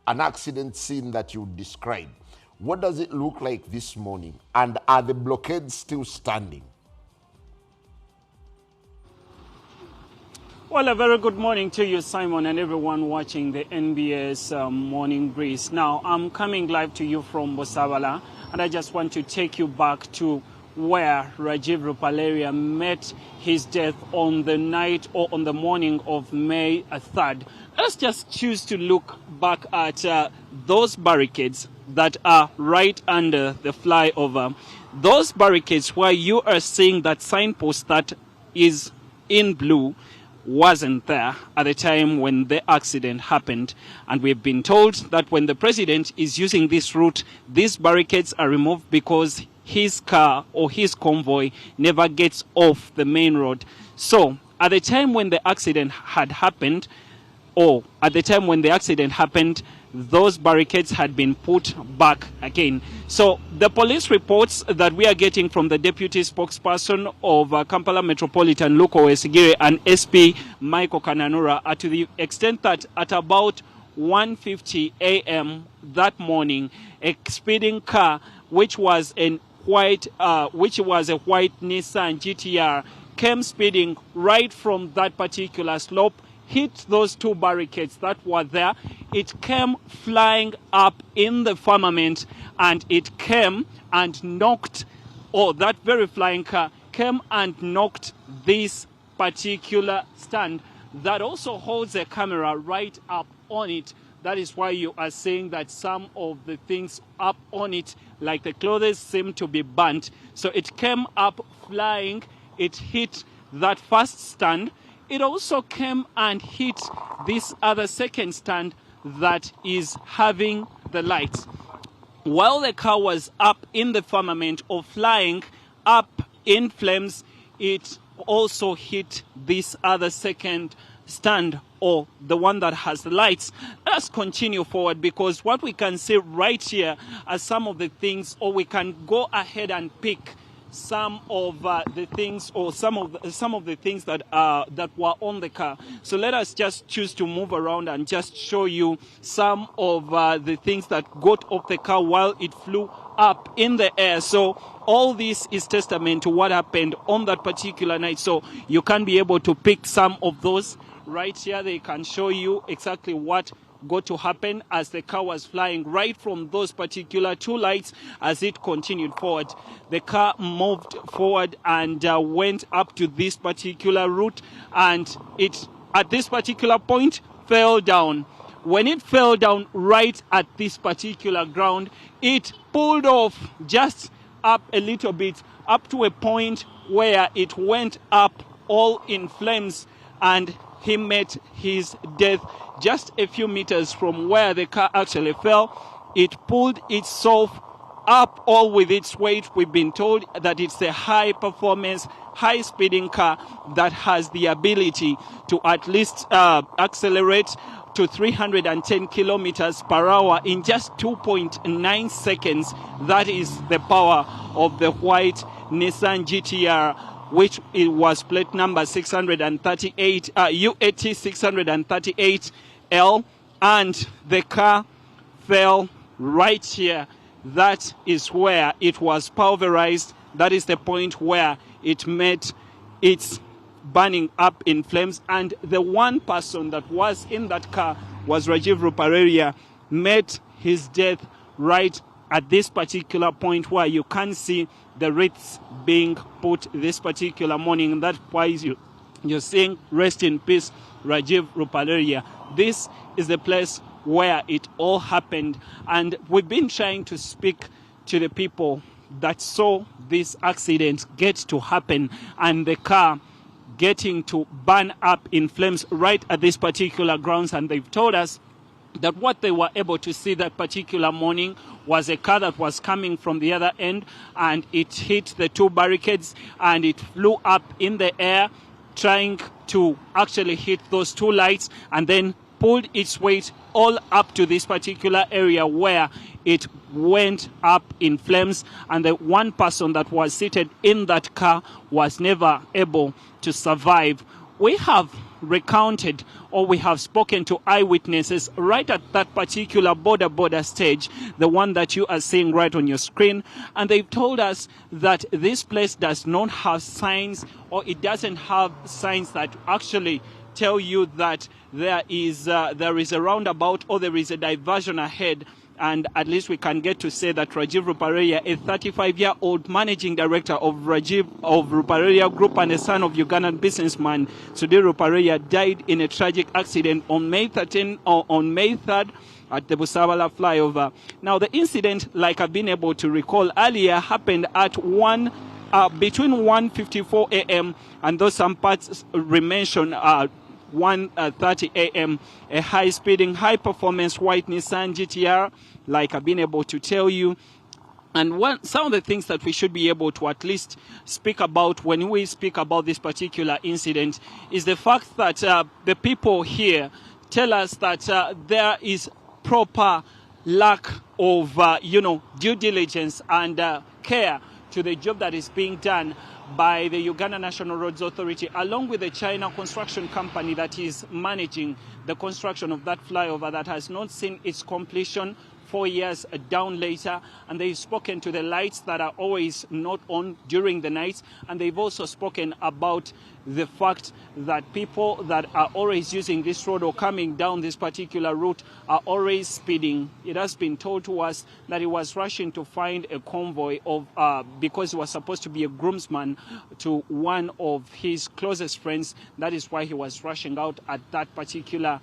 an accident scene that you describe. What does it look like this morning? And are the blockades still standing? Well, a very good morning to you, Simon, and everyone watching the NBS Morning Breeze. Now, I'm coming live to you from Bosabala, and I just want to take you back to where Rajiv Ruparelia met his death on the night or on the morning of May 3rd. Let's just choose to look back at those barricades that are right under the flyover. Those barricades where you are seeing that signpost that is in blue wasn't there at the time when the accident happened. And we've been told that when the president is using this route, these barricades are removed because his car or his convoy never gets off the main road. So at the time when the accident had happened, those barricades had been put back again. So the police reports that we are getting from the deputy spokesperson of Kampala Metropolitan Luko Wesigire and SP Michael Kananura are to the extent that at about 1:50 a.m. that morning, a speeding car, which was a white Nissan GTR, came speeding right from that particular slope, hit those two barricades that were there. It came flying up in the firmament, and it came and knocked, that very flying car came and knocked this particular stand that also holds a camera right up on it. That is why you are seeing that some of the things up on it, like the clothes, seem to be burnt. So it came up flying, it hit that first stand. It also came and hit this other second stand that is having the lights. While the car was up in the firmament or flying up in flames, it also hit this other second stand, or the one that has the lights. Let us continue forward, because what we can see right here are some of the things, or we can go ahead and pick some of the things, or some of the things that were on the car. So let us just choose to move around and just show you some of the things that got off the car while it flew up in the air. So all this is testament to what happened on that particular night. So you can be able to pick some of those right here. They can show you exactly what got to happen as the car was flying right from those particular two lights. As it continued forward, the car moved forward and went up to this particular route, and it at this particular point fell down. When it fell down right at this particular ground, it pulled off just up a little bit, up to a point where it went up all in flames, and he met his death just a few meters from where the car actually fell. It pulled itself up all with its weight. We've been told that it's a high-performance, high-speeding car that has the ability to at least accelerate to 310 kilometers per hour in just 2.9 seconds. That is the power of the white Nissan GTR, which it was plate number 638, UAT 638L, and the car fell right here. That is where it was pulverized. That is the point where it met its burning up in flames. And the one person that was in that car was Rajiv Ruparelia, met his death right at this particular point where you can see the wreaths being put this particular morning. And that's why you're seeing rest in peace, Rajiv Ruparelia. This is the place where it all happened. And we've been trying to speak to the people that saw this accident get to happen and the car getting to burn up in flames right at this particular grounds. And they've told us that what they were able to see that particular morning was a car that was coming from the other end, and it hit the two barricades and it flew up in the air trying to actually hit those two lights, and then pulled its weight all up to this particular area where it went up in flames, and the one person that was seated in that car was never able to survive. We have recounted, or we have spoken to eyewitnesses right at that particular border stage, the one that you are seeing right on your screen, and they've told us that this place does not have signs, or it doesn't have signs that actually tell you that there is a roundabout or there is a diversion ahead. And at least we can get to say that Rajiv Ruparelia, a 35-year-old managing director of Ruparelia Group and a son of Ugandan businessman Sudhir Ruparelia, died in a tragic accident on May 3rd at the Busabala flyover. Now, the incident, like I've been able to recall earlier, happened at between 1:54 a.m. and though some parts mention 1:30 a.m. A high-speeding, high-performance white Nissan GTR, like I've been able to tell you. And some of the things that we should be able to at least speak about when we speak about this particular incident is the fact that the people here tell us that there is proper lack of, due diligence and care to the job that is being done by the Uganda National Roads Authority, along with the China construction company that is managing the construction of that flyover that has not seen its completion 4 years down later. And they've spoken to the lights that are always not on during the night. And they've also spoken about the fact that people that are always using this road or coming down this particular route are always speeding. It has been told to us that he was rushing to find a convoy of because he was supposed to be a groomsman to one of his closest friends. That is why he was rushing out at that particular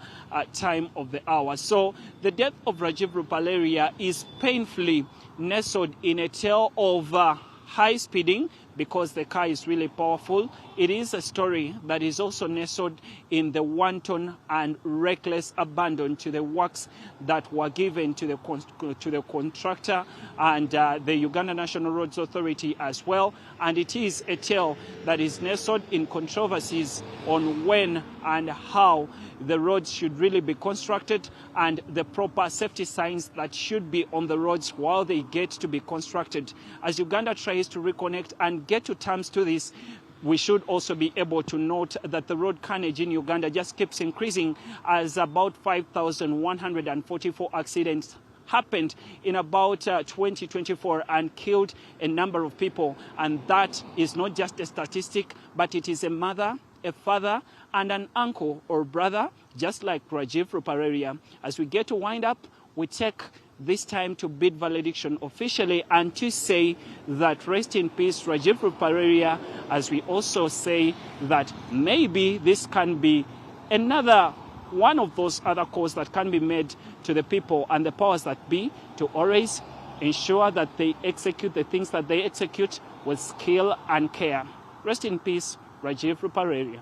time of the hour. So the death of Rajiv Ruparelia is painfully nestled in a tale of high speeding, because the car is really powerful. It is a story that is also nestled in the wanton and reckless abandon to the works that were given to the contractor and the Uganda National Roads Authority as well. And it is a tale that is nestled in controversies on when and how the roads should really be constructed and the proper safety signs that should be on the roads while they get to be constructed. As Uganda tries to reconnect and get to terms to this, we should also be able to note that the road carnage in Uganda just keeps increasing, as about 5,144 accidents happened in about 2024 and killed a number of people. And that is not just a statistic, but it is a mother, a father, and an uncle or brother, just like Rajiv Ruparelia. As we get to wind up, we take this time to bid valediction officially and to say that rest in peace Rajiv Ruparelia, as we also say that maybe this can be another one of those other calls that can be made to the people and the powers that be to always ensure that they execute the things that they execute with skill and care. Rest in peace, Rajiv Ruparelia.